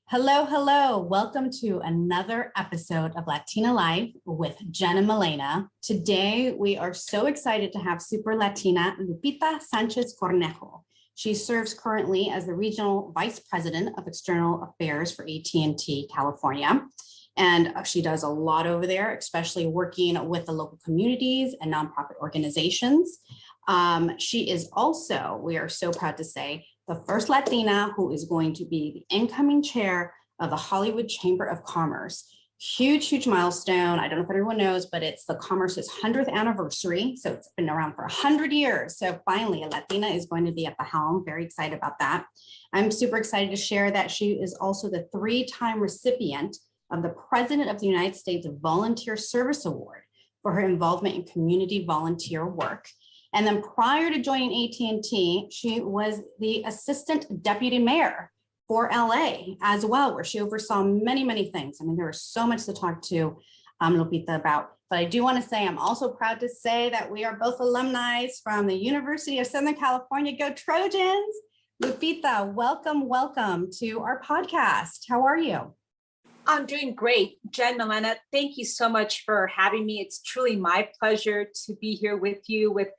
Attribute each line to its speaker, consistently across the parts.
Speaker 1: Hello, hello. Welcome to another episode of Latina Live with Jen and Milena. Today, we are so excited to have Super Latina Lupita Sanchez Cornejo. She serves currently as the Regional Vice President of External Affairs for AT&T California. And she does a lot over there, especially working with the local communities and nonprofit organizations. She is also, we are so proud to say, the first Latina who is going to be the incoming chair of the Hollywood Chamber of Commerce. Huge, huge milestone. I don't know if everyone knows, but it's the Commerce's 100th anniversary. So it's been around for 100 years. So finally, a Latina is going to be at the helm. Very excited about that. I'm super excited to share that she is also the 3-time recipient of the President of the United States Volunteer Service Award for her involvement in community volunteer work. And then prior to joining AT&T, she was the assistant deputy mayor for LA as well, where she oversaw many, many things. I mean, there was so much to talk to Lupita about. But I do want to say, I'm also proud to say that we are both alumni from the University of Southern California. Go Trojans! Lupita, welcome, welcome to our podcast. How are you?
Speaker 2: I'm doing great. Jen, Milena, thank you so much for having me. It's truly my pleasure to be here with you with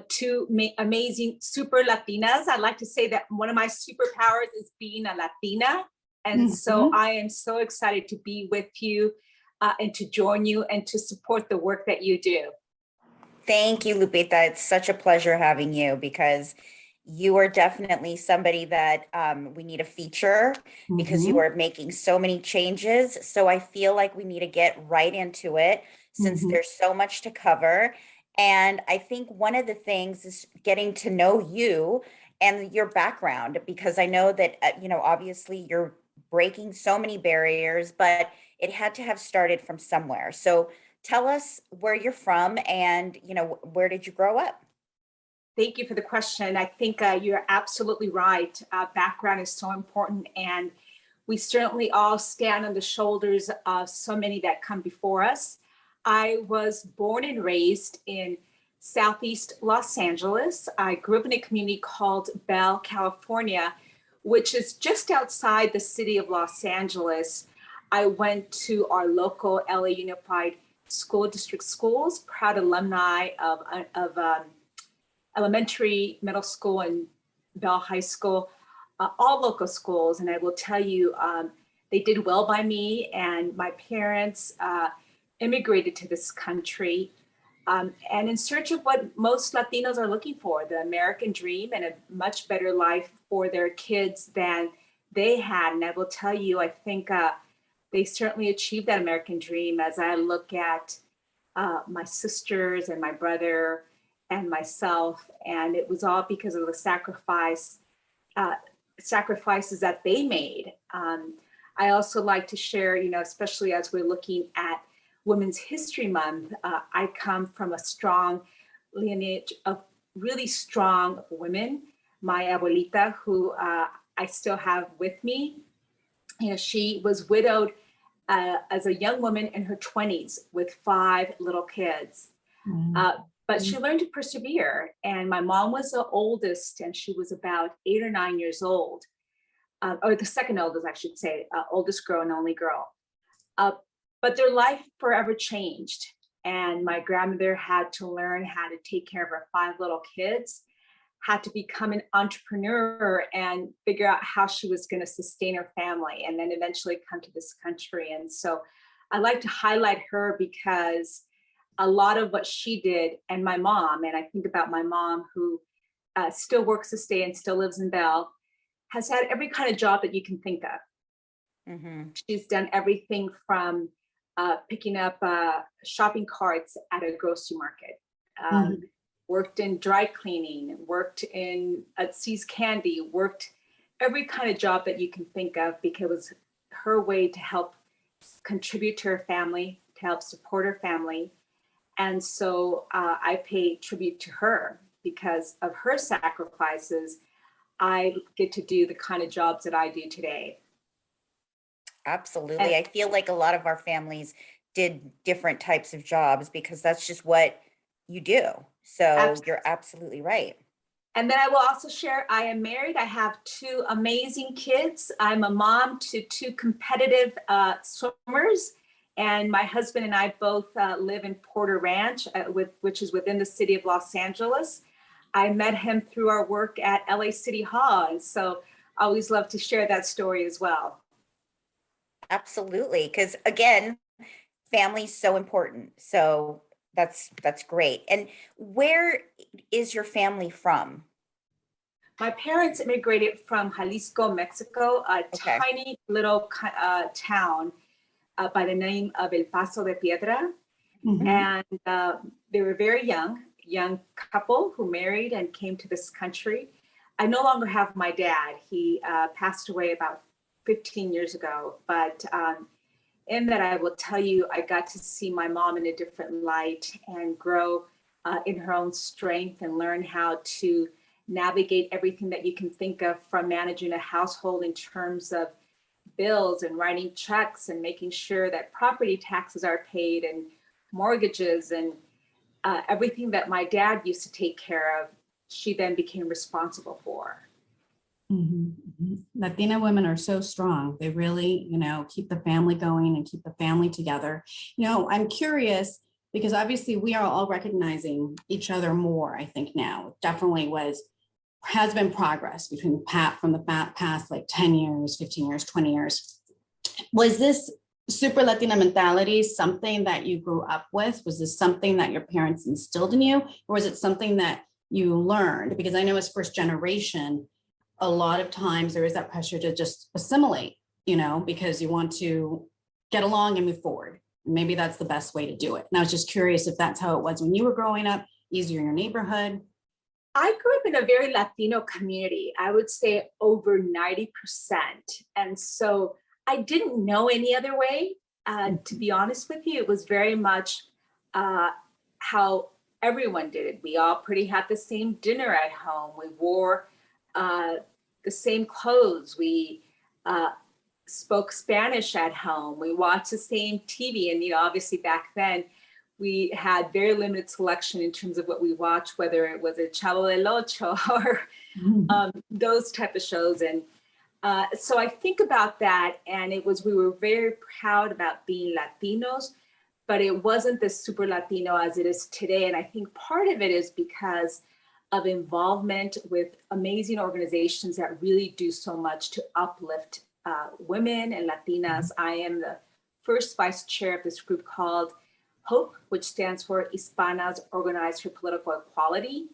Speaker 2: two amazing super Latinas. I'd like to say that one of my superpowers is being a Latina. And so I am so excited to be with you and to join you and to support the work that you do.
Speaker 3: Thank you, Lupita. It's such a pleasure having you because you are definitely somebody that we need to feature because you are making so many changes. So I feel like we need to get right into it since there's so much to cover. And I think one of the things is getting to know you and your background, because I know that, obviously you're breaking so many barriers, but it had to have started from somewhere. So tell us where you're from and, where did you grow up?
Speaker 2: Thank you for the question. I think you're absolutely right. Background is so important, and we certainly all stand on the shoulders of so many that come before us. I was born and raised in Southeast Los Angeles. I grew up in a community called Bell, California, which is just outside the city of Los Angeles. I went to our local LA Unified School District schools, proud alumni of elementary, middle school, and Bell High School, all local schools. And I will tell you, they did well by me, and my parents immigrated to this country and in search of what most Latinos are looking for, the American dream and a much better life for their kids than they had. And I will tell you, I think they certainly achieved that American dream as I look at my sisters and my brother and myself. And it was all because of the sacrifices that they made. I also like to share, especially as we're looking at Women's History Month, I come from a strong lineage of really strong women. My abuelita, who I still have with me, she was widowed as a young woman in her 20s with 5 little kids. But she learned to persevere. And my mom was the oldest, and she was about 8 or 9 years old, or the second oldest, I should say, oldest girl and only girl. But their life forever changed. And my grandmother had to learn how to take care of her 5 little kids, had to become an entrepreneur and figure out how she was going to sustain her family, and then eventually come to this country. And so I like to highlight her because a lot of what she did, and my mom, and I think about my mom who still works this day and still lives in Bell, has had every kind of job that you can think of. She's done everything from picking up shopping carts at a grocery market, worked in dry cleaning, worked in See's Candy, worked every kind of job that you can think of, because it was her way to help contribute to her family, to help support her family. And so I pay tribute to her because of her sacrifices. I get to do the kind of jobs that I do today.
Speaker 3: Absolutely. And I feel like a lot of our families did different types of jobs because that's just what you do. So you're absolutely right.
Speaker 2: And then I will also share, I am married. I have two amazing kids. I'm a mom to two competitive swimmers. And my husband and I both live in Porter Ranch, which is within the city of Los Angeles. I met him through our work at LA City Hall. And so I always love to share that story as well.
Speaker 3: Absolutely. Because again, family's so important. So that's great. And where is your family from?
Speaker 2: My parents immigrated from Jalisco, Mexico, a tiny little town by the name of El Paso de Piedra. And they were very young couple who married and came to this country. I no longer have my dad. He passed away about 15 years ago. But in that, I will tell you, I got to see my mom in a different light and grow in her own strength and learn how to navigate everything that you can think of from managing a household in terms of bills and writing checks and making sure that property taxes are paid and mortgages and everything that my dad used to take care of, she then became responsible for.
Speaker 1: Latina women are so strong. They really, keep the family going and keep the family together. I'm curious because obviously we are all recognizing each other more, I think now. Definitely has been progress from the past like 10 years, 15 years, 20 years. Was this super Latina mentality something that you grew up with? Was this something that your parents instilled in you? Or was it something that you learned? Because I know as first generation, a lot of times there is that pressure to just assimilate, because you want to get along and move forward. Maybe that's the best way to do it. And I was just curious if that's how it was when you were growing up, easier in your neighborhood.
Speaker 2: I grew up in a very Latino community. I would say over 90%. And so I didn't know any other way. To be honest with you, it was very much how everyone did it. We all pretty had the same dinner at home. We wore the same clothes. We spoke Spanish at home. We watched the same TV. And, obviously back then, we had very limited selection in terms of what we watched, whether it was a Chavo del Ocho or those type of shows. And so I think about that, and we were very proud about being Latinos, but it wasn't the super Latino as it is today. And I think part of it is because of involvement with amazing organizations that really do so much to uplift women and Latinas. I am the first vice chair of this group called HOPE, which stands for Hispanas Organized for Political Equality.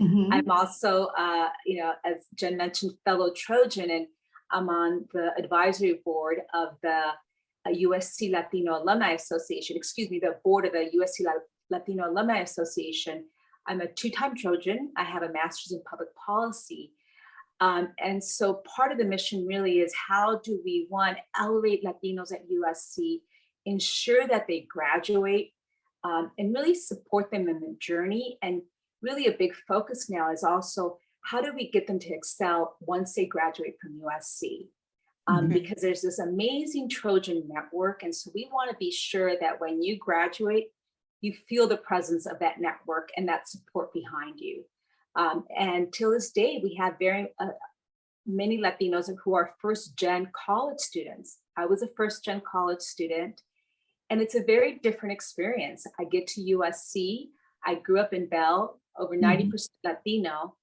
Speaker 2: I'm also, as Jen mentioned, fellow Trojan, and I'm on the advisory board of the USC Latino Alumni Association, the board of the USC Latino Alumni Association. I'm a two-time Trojan. I have a master's in public policy. And so part of the mission really is how do we, one, elevate Latinos at USC, ensure that they graduate, and really support them in the journey. And really a big focus now is also how do we get them to excel once they graduate from USC? Because there's this amazing Trojan network. And so we want to be sure that when you graduate, you feel the presence of that network and that support behind you. And till this day, we have very many Latinos who are first-gen college students. I was a first-gen college student, and it's a very different experience. I get to USC. I grew up in Bell, over 90% Latino.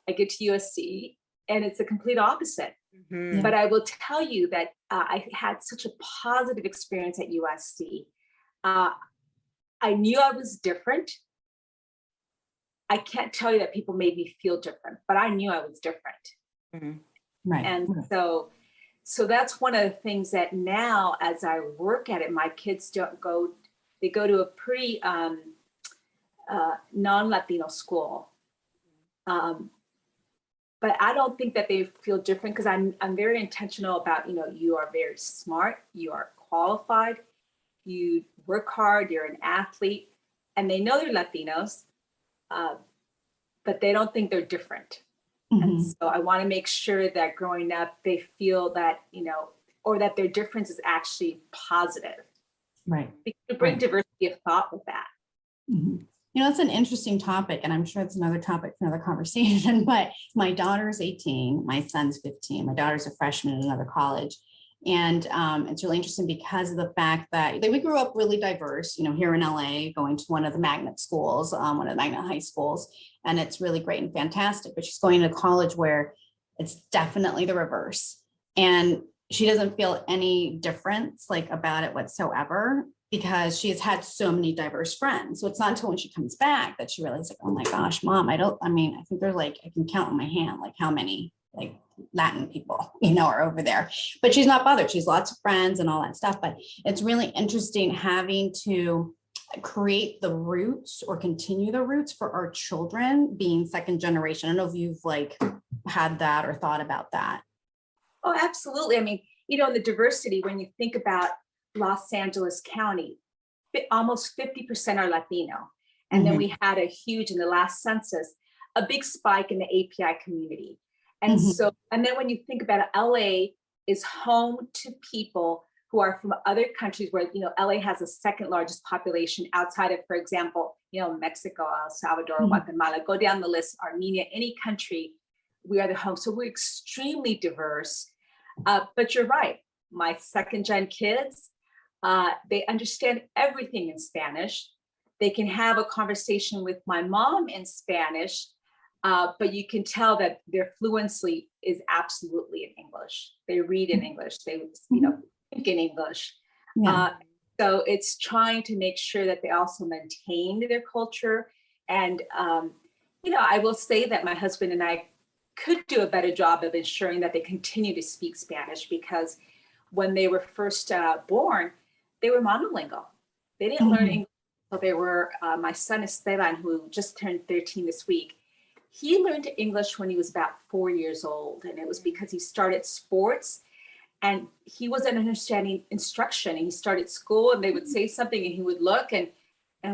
Speaker 2: I get to USC, and it's a complete opposite. But I will tell you that I had such a positive experience at USC. I knew I was different. I can't tell you that people made me feel different, but I knew I was different.
Speaker 1: Right.
Speaker 2: And so that's one of the things that now, as I work at it, my kids they go to a pretty non-Latino school. But I don't think that they feel different because I'm very intentional about, you are very smart, you are qualified, you work hard, you're an athlete, and they know they're Latinos, but they don't think they're different. And so I want to make sure that growing up, they feel that, or that their difference is actually positive.
Speaker 1: Right.
Speaker 2: Because you bring diversity of thought with that.
Speaker 1: It's an interesting topic, and I'm sure it's another topic for another conversation, but my daughter's 18, my son's 15, my daughter's a freshman in another college. And it's really interesting because of the fact that we grew up really diverse, here in LA, going to one of the magnet schools, one of the magnet high schools, and it's really great and fantastic. But she's going to college where it's definitely the reverse. And she doesn't feel any difference about it whatsoever, because she has had so many diverse friends. So it's not until when she comes back that she realizes, oh my gosh, Mom, I think there's I can count on my hand, how many Latin people, are over there. But she's not bothered. She's lots of friends and all that stuff. But it's really interesting having to create the roots or continue the roots for our children being second generation. I don't know if you've had that or thought about that.
Speaker 2: Oh, absolutely. I mean, in the diversity, when you think about Los Angeles County, almost 50% are Latino. And then we had a huge, in the last census, a big spike in the API community. And so, and then when you think about it, LA is home to people who are from other countries where, LA has the second largest population outside of, for example, Mexico, El Salvador, Guatemala, go down the list, Armenia, any country, we are the home. So we're extremely diverse. But you're right, my second gen kids, they understand everything in Spanish. They can have a conversation with my mom in Spanish, but you can tell that their fluency is absolutely in English. They read in English, they think in English. Yeah. So it's trying to make sure that they also maintain their culture. And, I will say that my husband and I could do a better job of ensuring that they continue to speak Spanish, because when they were first born, they were monolingual. They didn't learn English until they were, my son Esteban, who just turned 13 this week, he learned English when he was about 4 years old. And it was because he started sports and he wasn't understanding instruction. And he started school and they would say something and he would look and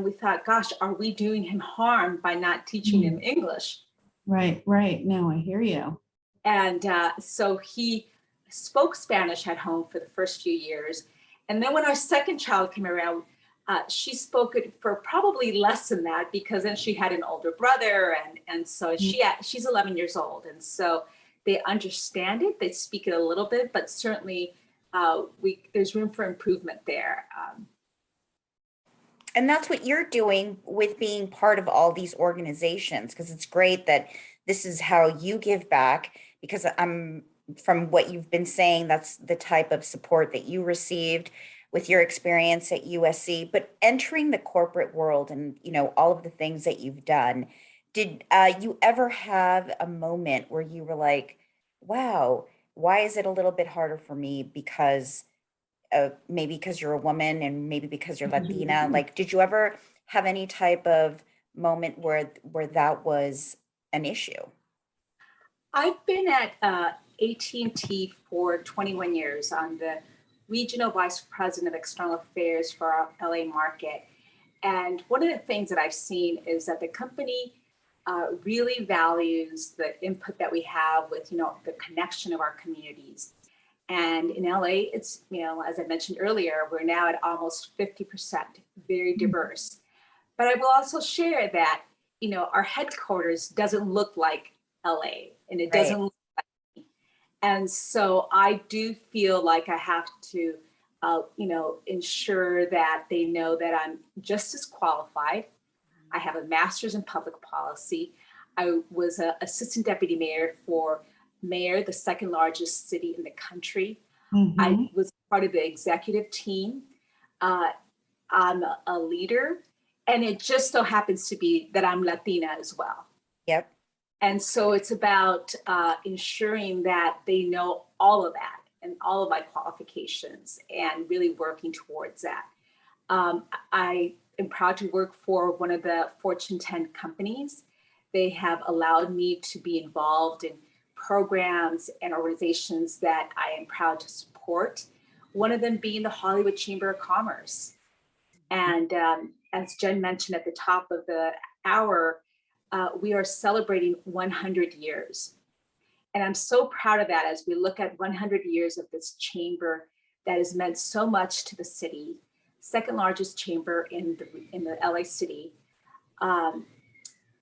Speaker 2: we thought, gosh, are we doing him harm by not teaching him English?
Speaker 1: Right. No, I hear you.
Speaker 2: And so he spoke Spanish at home for the first few years. And then when our second child came around, she spoke it for probably less than that, because then she had an older brother. And so she's 11 years old. And so they understand it, they speak it a little bit, but certainly there's room for improvement there.
Speaker 3: And that's what you're doing with being part of all these organizations, because it's great that this is how you give back, because from what you've been saying, that's the type of support that you received with your experience at USC. But entering the corporate world and, all of the things that you've done, did you ever have a moment where you were like, wow, why is it a little bit harder for me because maybe because you're a woman and maybe because you're Latina? Did you ever have any type of moment where that was an issue?
Speaker 2: I've been at AT&T for 21 years. I'm the Regional Vice President of External Affairs for our LA market. And one of the things that I've seen is that the company really values the input that we have with, the connection of our communities. And in LA, it's, as I mentioned earlier, we're now at almost 50%, very diverse. But I will also share that, our headquarters doesn't look like LA, and it doesn't look like me. And so I do feel like I have to, ensure that they know that I'm just as qualified. I have a master's in public policy. I was an assistant deputy mayor for mayor, the second largest city in the country. I was part of the executive team. I'm a leader, and it just so happens to be that I'm Latina as well.
Speaker 3: Yep.
Speaker 2: And so it's about ensuring that they know all of that and all of my qualifications and really working towards that. I am proud to work for one of the Fortune 10 companies. They have allowed me to be involved in programs and organizations that I am proud to support. One of them being the Hollywood Chamber of Commerce. And as Jen mentioned at the top of the hour, we are celebrating 100 years. And I'm so proud of that as we look at 100 years of this chamber that has meant so much to the city, second largest chamber in the LA city.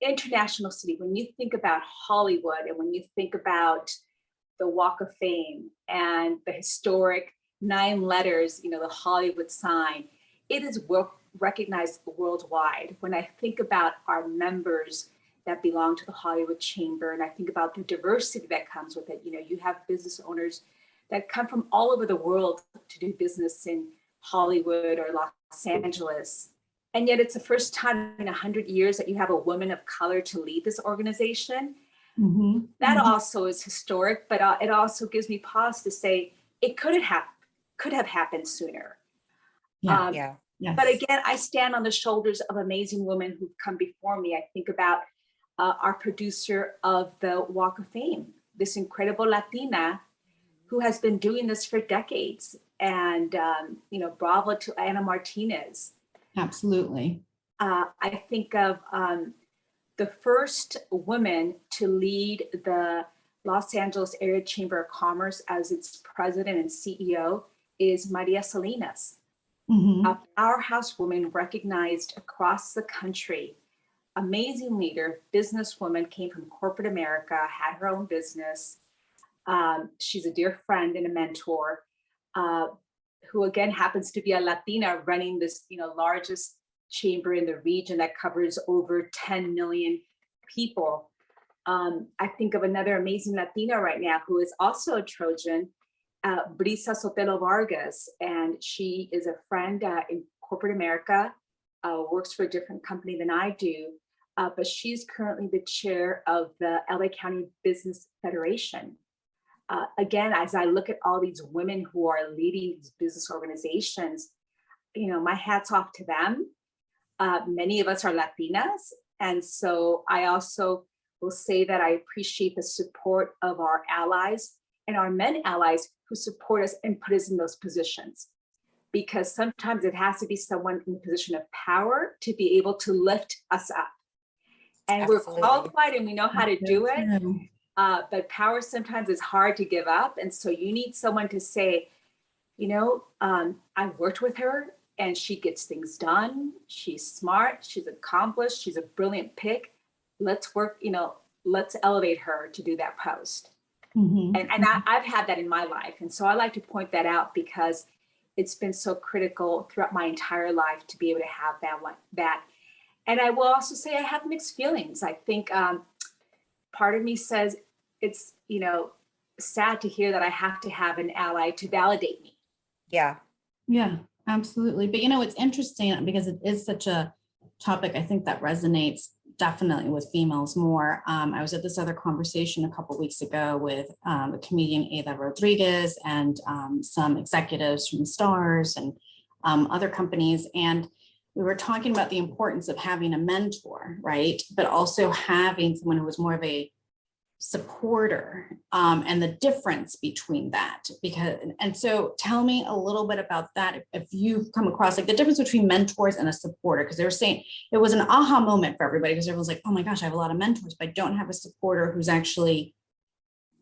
Speaker 2: international city, when you think about Hollywood and when you think about the Walk of Fame and the historic 9 letters, the Hollywood sign, it is recognized worldwide. When I think about our members that belong to the Hollywood Chamber, and I think about the diversity that comes with it, you have business owners that come from all over the world to do business in Hollywood or Los Angeles. And yet it's the first time in 100 years that you have a woman of color to lead this organization.
Speaker 1: Mm-hmm.
Speaker 2: That also is historic, but it also gives me pause to say it could have happened sooner.
Speaker 1: Yeah. Yes.
Speaker 2: But again, I stand on the shoulders of amazing women who've come before me. I think about our producer of the Walk of Fame, this incredible Latina who has been doing this for decades. And, bravo to Ana Martinez.
Speaker 1: Absolutely.
Speaker 2: I think of the first woman to lead the Los Angeles Area Chamber of Commerce as its president and CEO is Maria Salinas,
Speaker 1: Mm-hmm.
Speaker 2: a powerhouse woman recognized across the country, amazing leader, businesswoman, came from corporate America, had her own business. She's a dear friend and a mentor, who again happens to be a Latina running this, largest chamber in the region that covers over 10 million people. I think of another amazing Latina right now who is also a Trojan, Brisa Sotelo Vargas, and she is a friend in corporate America, works for a different company than I do, but she's currently the chair of the LA County Business Federation. Again, as I look at all these women who are leading these business organizations, my hat's off to them. Many of us are Latinas. And so I also will say that I appreciate the support of our allies and our men allies who support us and put us in those positions. Because sometimes it has to be someone in a position of power to be able to lift us up. And
Speaker 3: Absolutely.
Speaker 2: We're qualified and we know how to do it.
Speaker 1: Yeah.
Speaker 2: But power sometimes is hard to give up. And so you need someone to say, I've worked with her and she gets things done. She's smart, she's accomplished, she's a brilliant pick. Let's work, let's elevate her to do that post.
Speaker 1: Mm-hmm.
Speaker 2: And I've had that in my life. And so I like to point that out because it's been so critical throughout my entire life to be able to have that. And I will also say I have mixed feelings. I think part of me says it's, sad to hear that I have to have an ally to validate me.
Speaker 3: Yeah.
Speaker 1: Yeah, absolutely. But it's interesting because it is such a topic, I think, that resonates definitely with females more. I was at this other conversation a couple of weeks ago with the comedian Ada Rodriguez and some executives from Stars and other companies. And we were talking about the importance of having a mentor, right? But also having someone who was more of a supporter and the difference between that. And so tell me a little bit about that. If you've come across the difference between mentors and a supporter, because they were saying it was an aha moment for everybody because everyone's like, oh my gosh, I have a lot of mentors, but I don't have a supporter who's actually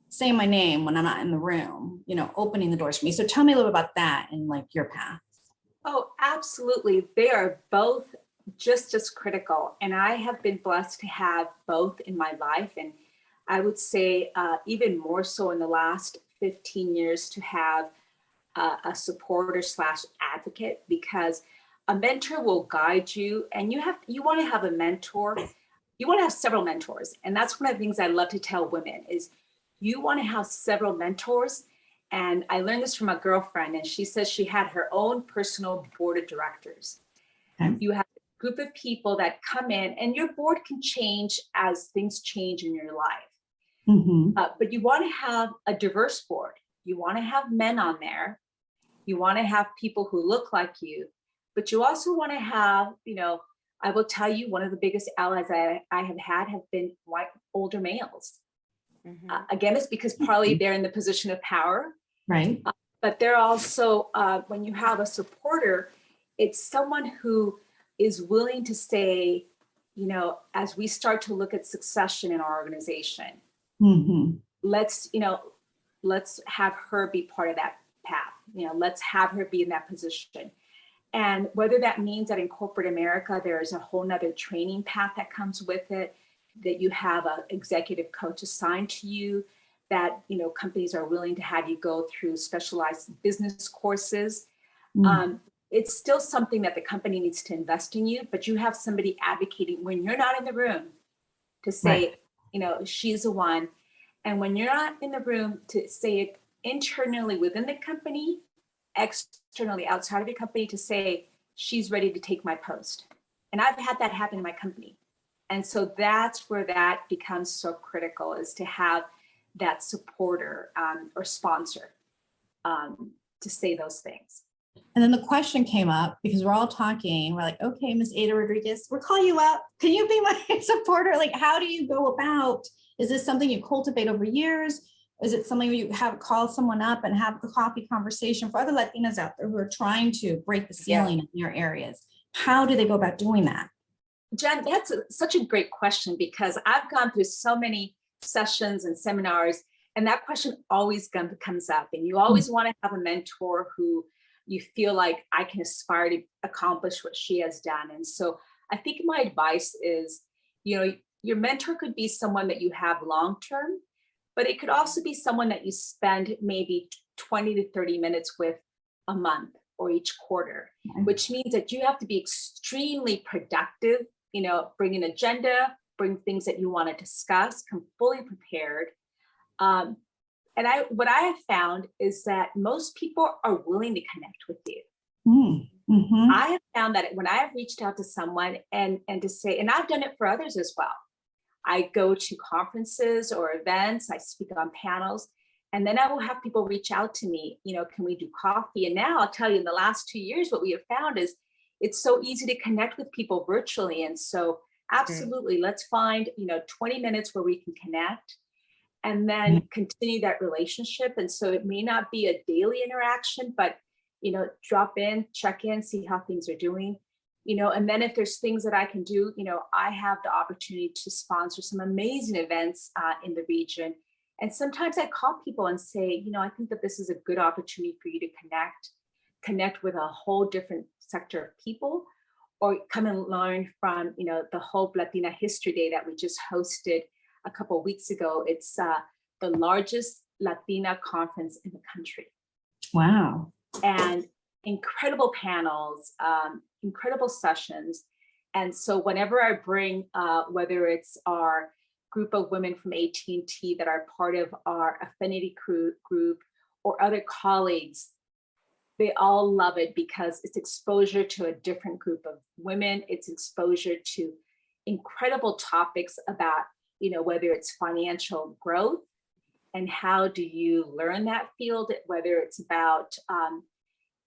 Speaker 1: saying my name when I'm not in the room, opening the doors for me. So tell me a little bit about that and your path.
Speaker 2: Oh, absolutely. They are both just as critical. And I have been blessed to have both in my life. And I would say even more so in the last 15 years to have a supporter / advocate, because a mentor will guide you and you want to have a mentor. You want to have several mentors. And that's one of the things I love to tell women is you want to have several mentors. And I learned this from a girlfriend, and she says she had her own personal board of directors.
Speaker 1: Okay.
Speaker 2: You have a group of people that come in, and your board can change as things change in your life.
Speaker 1: Mm-hmm.
Speaker 2: But you want to have a diverse board. You want to have men on there. You want to have people who look like you, but you also want to have, I will tell you, one of the biggest allies I have been white, older males.
Speaker 3: Mm-hmm.
Speaker 2: Again, it's because partly they're in the position of power.
Speaker 1: Right.
Speaker 2: But they're also, when you have a supporter, it's someone who is willing to say, as we start to look at succession in our organization,
Speaker 1: Mm-hmm.
Speaker 2: let's have her be part of that path. Let's have her be in that position. And whether that means that in corporate America, there is a whole nother training path that comes with it, that you have an executive coach assigned to you, that, you know, companies are willing to have you go through specialized business courses. It's still something that the company needs to invest in you, but you have somebody advocating when you're not in the room to say, you know, she's the one. And when you're not in the room, to say it internally within the company, externally outside of the company, to say, she's ready to take my post. And I've had that happen in my company. And so that's where that becomes so critical, is to have that supporter or sponsor to say those things.
Speaker 1: And then the question came up because we're all talking. We're like, okay, Miss Ada Rodriguez, we'll call you up. Can you be my supporter? Like, how do you go about? Is this something you cultivate over years? Is it something where you have call someone up and have a coffee conversation for other Latinas out there who are trying to break the ceiling in your areas? How do they go about doing that?
Speaker 2: Jen, that's such a great question, because I've gone through so many sessions and seminars, and that question always comes up. And you always want to have a mentor who you feel like, I can aspire to accomplish what she has done. And so I think my advice is, you know, your mentor could be someone that you have long-term, but it could also be someone that you spend maybe 20 to 30 minutes with a month or each quarter, which means that you have to be extremely productive, you know, bring an agenda, bring things that you want to discuss, come fully prepared. And what I have found is that most people are willing to connect with you. I have found that when I have reached out to someone and to say, and I've done it for others as well. I go to conferences or events, I speak on panels, and then I will have people reach out to me, you know, can we do coffee? And now I'll tell you, in the last 2 years, what we have found is it's so easy to connect with people virtually. And so absolutely, let's find, you know, 20 minutes where we can connect and then continue that relationship. And so it may not be a daily interaction, but, you know, drop in, check in, see how things are doing, you know, and then if there's things that I can do, you know, I have the opportunity to sponsor some amazing events in the region. And sometimes I call people and say, you know, I think that this is a good opportunity for you to connect with a whole different sector of people, or come and learn from, you know, the Hope Latina History Day that we just hosted a couple of weeks ago. It's the largest Latina conference in the country.
Speaker 1: Wow.
Speaker 2: And incredible panels, incredible sessions. And so whenever I bring, whether it's our group of women from AT&T that are part of our affinity group or other colleagues, they all love it because it's exposure to a different group of women. It's exposure to incredible topics about, you know, whether it's financial growth and how do you learn that field, whether it's about,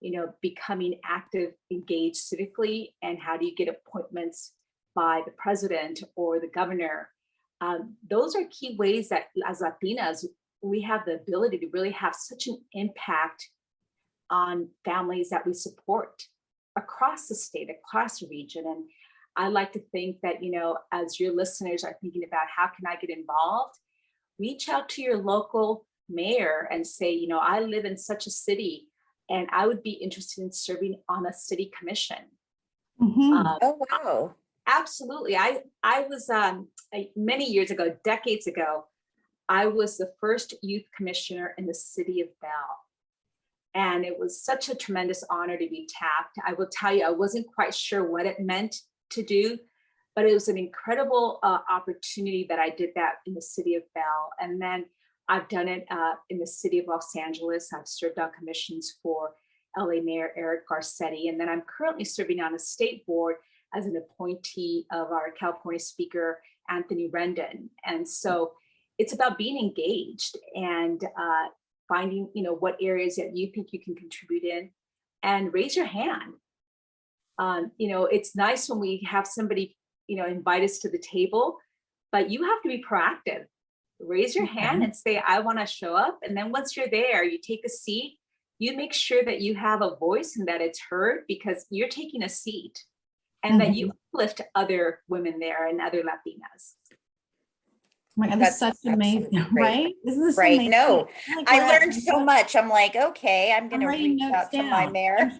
Speaker 2: you know, becoming active, engaged civically, and how do you get appointments by the president or the governor. Those are key ways that as Latinas, we have the ability to really have such an impact on families that we support across the state, across the region. And I like to think that, you know, as your listeners are thinking about how can I get involved, reach out to your local mayor and say, you know, I live in such a city and I would be interested in serving on a city commission.
Speaker 3: Oh, wow.
Speaker 2: Absolutely. I was many years ago, decades ago, I was the first youth commissioner in the city of Bell. And it was such a tremendous honor to be tapped. I will tell you, I wasn't quite sure what it meant to do, but it was an incredible opportunity that I did that in the city of Bell. And then I've done it in the city of Los Angeles. I've served on commissions for LA Mayor Eric Garcetti. And then I'm currently serving on a state board as an appointee of our California Speaker, Anthony Rendon. And so it's about being engaged and finding, you know, what areas that you think you can contribute in, and raise your hand. You know, it's nice when we have somebody, you know, invite us to the table, but you have to be proactive. Raise your hand and say, I want to show up. And then once you're there, you take a seat, you make sure that you have a voice and that it's heard, because you're taking a seat, and that you uplift other women there and other Latinas.
Speaker 1: Oh my God, this is such amazing, right? Isn't this
Speaker 3: right?
Speaker 1: amazing?
Speaker 3: No,
Speaker 1: Like
Speaker 3: I learned so much. I'm like, okay, I'm going to reach out to my mayor.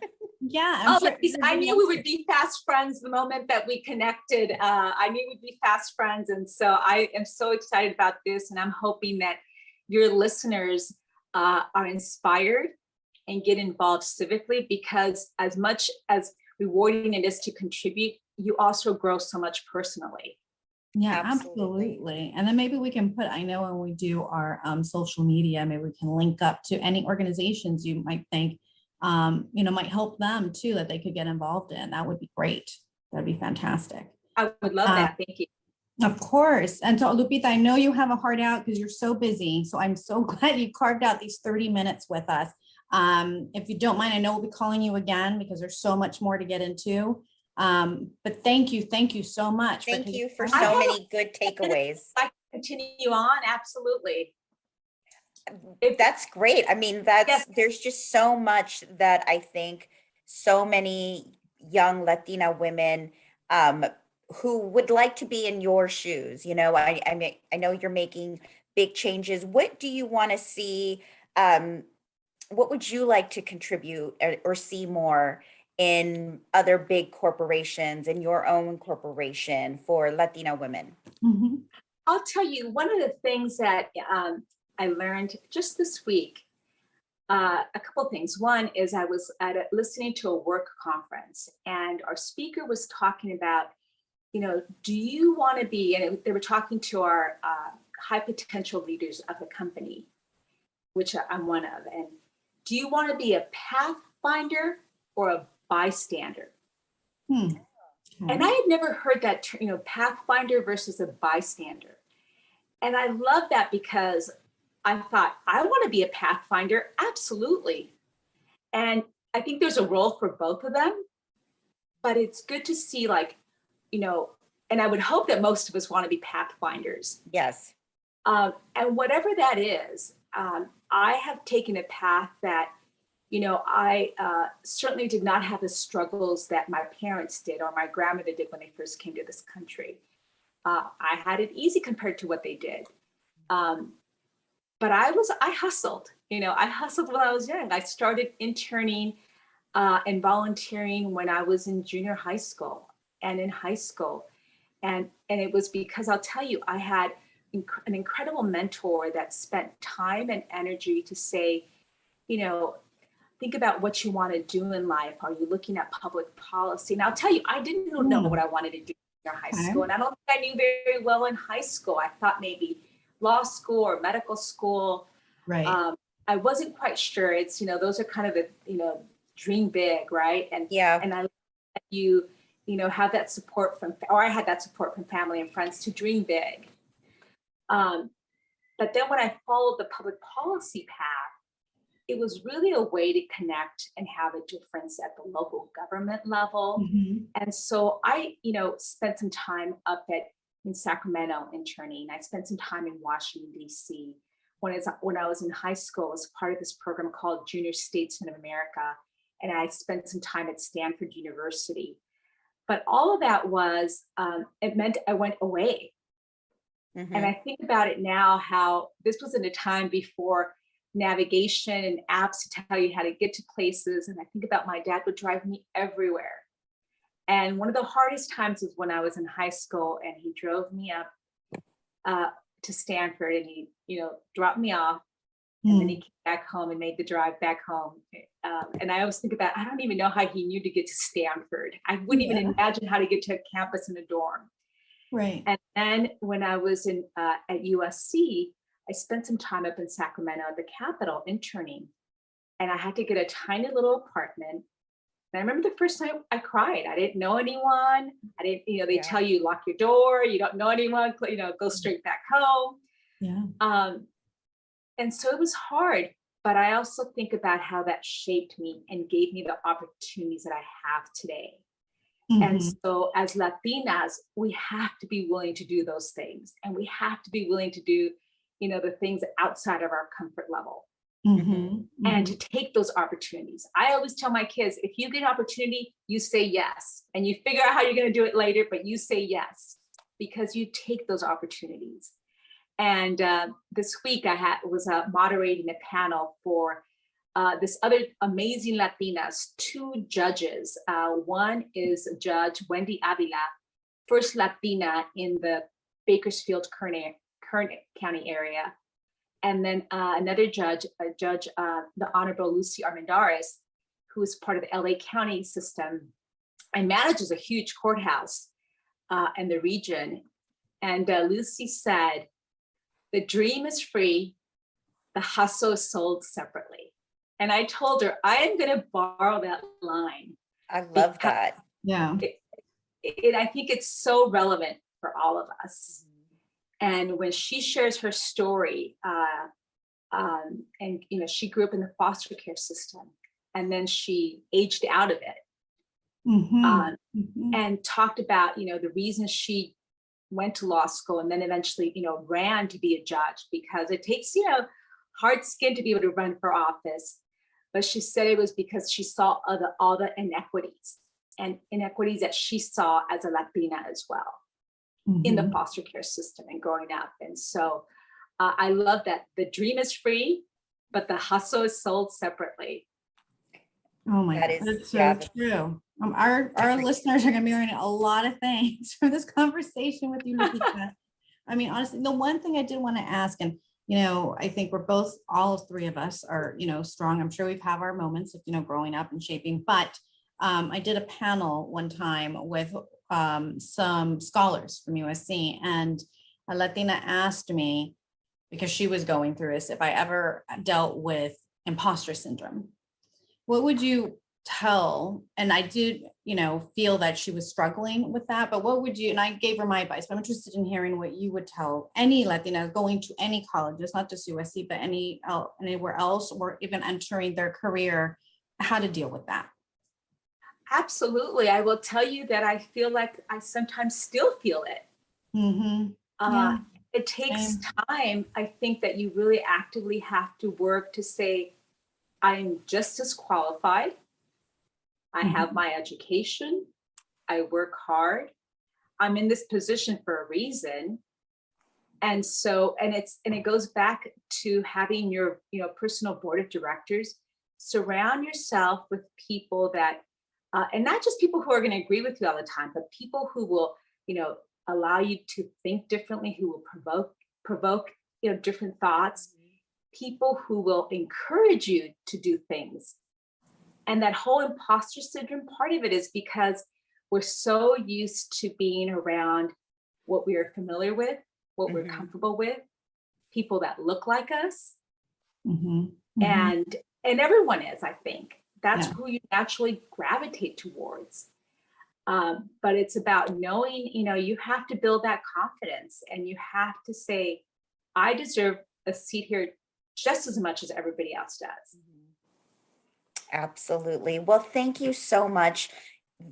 Speaker 1: Yeah,
Speaker 2: Oh,
Speaker 1: I'm sure
Speaker 2: Ladies, I
Speaker 1: everybody
Speaker 2: knew we
Speaker 1: else
Speaker 2: would be fast friends the moment that we connected. I knew we'd be fast friends. And so I am so excited about this. And I'm hoping that your listeners are inspired and get involved civically, because as much as rewarding it is to contribute, you also grow so much personally.
Speaker 1: Yeah,
Speaker 3: Absolutely.
Speaker 1: absolutely. And then maybe we can put, I know when we do our social media, maybe we can link up to any organizations you might think, might help them too, that they could get involved in. That would be great. That'd be fantastic.
Speaker 2: I would love that. Thank you.
Speaker 1: Of course. And so Lupita, I know you have a heart out because you're so busy. So I'm so glad you carved out these 30 minutes with us. If you don't mind, I know we'll be calling you again because there's so much more to get into. But thank you so much.
Speaker 3: Thank you for so many good takeaways.
Speaker 2: I continue on. Absolutely.
Speaker 3: That's great. I mean, there's just so much that I think so many young Latina women who would like to be in your shoes. You know, I know you're making big changes. What do you want to see? What would you like to contribute or see more in other big corporations, in your own corporation for Latina women?
Speaker 1: Mm-hmm.
Speaker 2: I'll tell you, one of the things that I learned just this week, a couple of things. One is I was listening to a work conference, and our speaker was talking about, do you want to be, and they were talking to our high potential leaders of the company, which I'm one of, and do you want to be a pathfinder or a bystander? And I had never heard that term, pathfinder versus a bystander. And I love that because I thought, I want to be a pathfinder. Absolutely. And I think there's a role for both of them, but it's good to see and I would hope that most of us want to be pathfinders.
Speaker 3: Yes.
Speaker 2: And whatever that is, I have taken a path that, I certainly did not have the struggles that my parents did or my grandmother did when they first came to this country. I had it easy compared to what they did. But I hustled, I hustled when I was young. I started interning and volunteering when I was in junior high school and in high school. And it was because I'll tell you, I had an incredible mentor that spent time and energy to say, think about what you want to do in life. Are you looking at public policy? And I'll tell you, I didn't know what I wanted to do in high school. And I don't think I knew very well in high school. I thought maybe law school or medical school.
Speaker 1: Right.
Speaker 2: I wasn't quite sure. It's, those are kind of the, dream big, right? And
Speaker 3: yeah.
Speaker 2: And I have that support I had that support from family and friends to dream big. But then when I followed the public policy path, it was really a way to connect and have a difference at the local government level.
Speaker 1: Mm-hmm.
Speaker 2: And so I, spent some time in Sacramento interning. I spent some time in Washington, D.C. When I was in high school as part of this program called Junior Statesmen of America. And I spent some time at Stanford University. But all of that it meant I went away. Mm-hmm. And I think about it now, how this was in a time before navigation and apps to tell you how to get to places. And I think about my dad would drive me everywhere. And one of the hardest times was when I was in high school and he drove me up to Stanford and he, dropped me off. And then he came back home and made the drive back home. And I always think about, I don't even know how he knew to get to Stanford. I wouldn't even imagine how to get to a campus in a dorm.
Speaker 1: Right.
Speaker 2: And then when I was at USC, I spent some time up in Sacramento at the Capitol interning. And I had to get a tiny little apartment. And I remember the first time I cried. I didn't know anyone. I didn't, they tell you lock your door. You don't know anyone, go straight back home.
Speaker 1: Yeah.
Speaker 2: And so it was hard, but I also think about how that shaped me and gave me the opportunities that I have today. Mm-hmm. And so as Latinas, we have to be willing to do those things. And we have to be willing to do, the things outside of our comfort level. Mm-hmm. And to take those opportunities. I always tell my kids, if you get an opportunity, you say yes. And you figure out how you're going to do it later, but you say yes, because you take those opportunities. And this week I was moderating a panel for this other amazing Latinas, 2 judges. One is Judge Wendy Avila, first Latina in the Bakersfield, Kern County area. And then another judge, the Honorable Lucy Armendariz, who is part of the LA County system and manages a huge courthouse in the region. And Lucy said, the dream is free, the hustle is sold separately. And I told her, I am going to borrow that line.
Speaker 3: I love that.
Speaker 1: Yeah.
Speaker 2: I think it's so relevant for all of us. And when she shares her story, and she grew up in the foster care system, and then she aged out of it, and talked about the reasons she went to law school, and then eventually ran to be a judge, because it takes hard skin to be able to run for office. But she said it was because she saw all the inequities that she saw as a Latina as well in the foster care system and growing up. And so I love that the dream is free, but the hustle is sold separately.
Speaker 1: Oh my God, that's so true. Our listeners are going to be learning a lot of things from this conversation with you, Lupita. I mean, honestly, the one thing I did want to ask, and I think we're both, all 3 of us are, strong. I'm sure we've had our moments of, growing up and shaping, but I did a panel one time with some scholars from USC, and a Latina asked me, because she was going through this, if I ever dealt with imposter syndrome. What would you tell? And I did, feel that she was struggling with that, but what would you, and I gave her my advice, but I'm interested in hearing what you would tell any Latina going to any colleges, not just USC, but anywhere else, or even entering their career, how to deal with that.
Speaker 2: Absolutely. I will tell you that I feel like I sometimes still feel it. It takes time. I think that you really actively have to work to say, I'm just as qualified. I have my education. I work hard. I'm in this position for a reason. And so, and it goes back to having your, personal board of directors. Surround yourself with people that, and not just people who are going to agree with you all the time, but people who will, allow you to think differently, who will provoke, different thoughts, people who will encourage you to do things. And that whole imposter syndrome, part of it is because we're so used to being around what we are familiar with, what we're comfortable with, people that look like us. And everyone is, I think. That's who you naturally gravitate towards. But it's about knowing, you have to build that confidence, and you have to say, I deserve a seat here just as much as everybody else does.
Speaker 3: Absolutely. Well, thank you so much.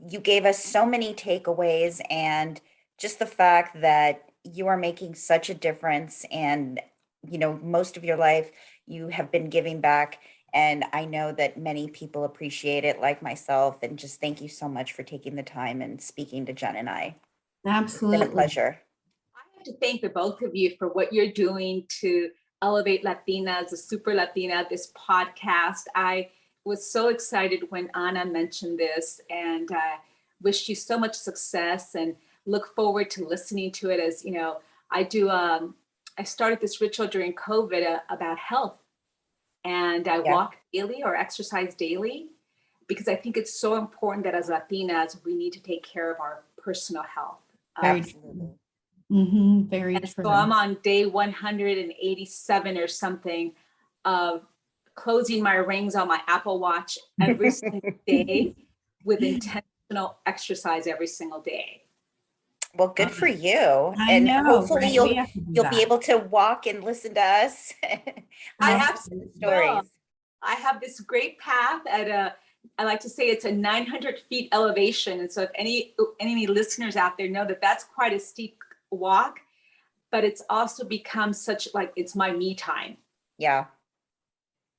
Speaker 3: You gave us so many takeaways, and just the fact that you are making such a difference, and, most of your life you have been giving back. And I know that many people appreciate it, like myself. And just thank you so much for taking the time and speaking to Jen and I.
Speaker 1: Absolutely.
Speaker 3: It's been a pleasure.
Speaker 2: I have to thank the both of you for what you're doing to elevate Latinas, the Super Latina, this podcast. I was so excited when Ana mentioned this, and wish you so much success, and look forward to listening to it. As I do, I started this ritual during COVID about health. And I walk daily or exercise daily, because I think it's so important that as Latinas, we need to take care of our personal health.
Speaker 3: Absolutely.
Speaker 1: Very true.
Speaker 2: So I'm on day 187 or something of closing my rings on my Apple Watch every single day with intentional exercise every single day.
Speaker 3: Well, good for you.
Speaker 1: I know,
Speaker 3: hopefully
Speaker 1: right?
Speaker 3: you'll be able to walk and listen to us.
Speaker 2: I absolutely will. I have this great path at I like to say it's a 900 feet elevation. And so if any listeners out there know that that's quite a steep walk, but it's also become such it's my me time.
Speaker 3: Yeah.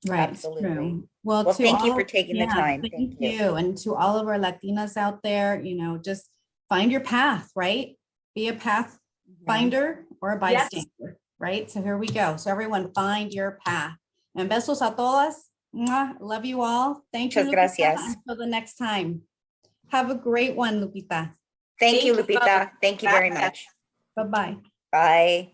Speaker 1: Right.
Speaker 3: Absolutely.
Speaker 1: True. Well,
Speaker 3: thank you for taking the time.
Speaker 1: Thank you. And to all of our Latinas out there, just find your path, right? Be a pathfinder or a bystander, right? So here we go. So everyone, find your path. And besos a todas. Mwah. Love you all. Thank you,
Speaker 3: Muchas
Speaker 1: Lupita.
Speaker 3: gracias.
Speaker 1: Until the next time. Have a great one, Lupita.
Speaker 3: Thank you,
Speaker 2: Thank you
Speaker 3: Lupita.
Speaker 2: both.
Speaker 3: Thank you very
Speaker 2: Gracias.
Speaker 3: much.
Speaker 1: Bye-bye.
Speaker 3: Bye.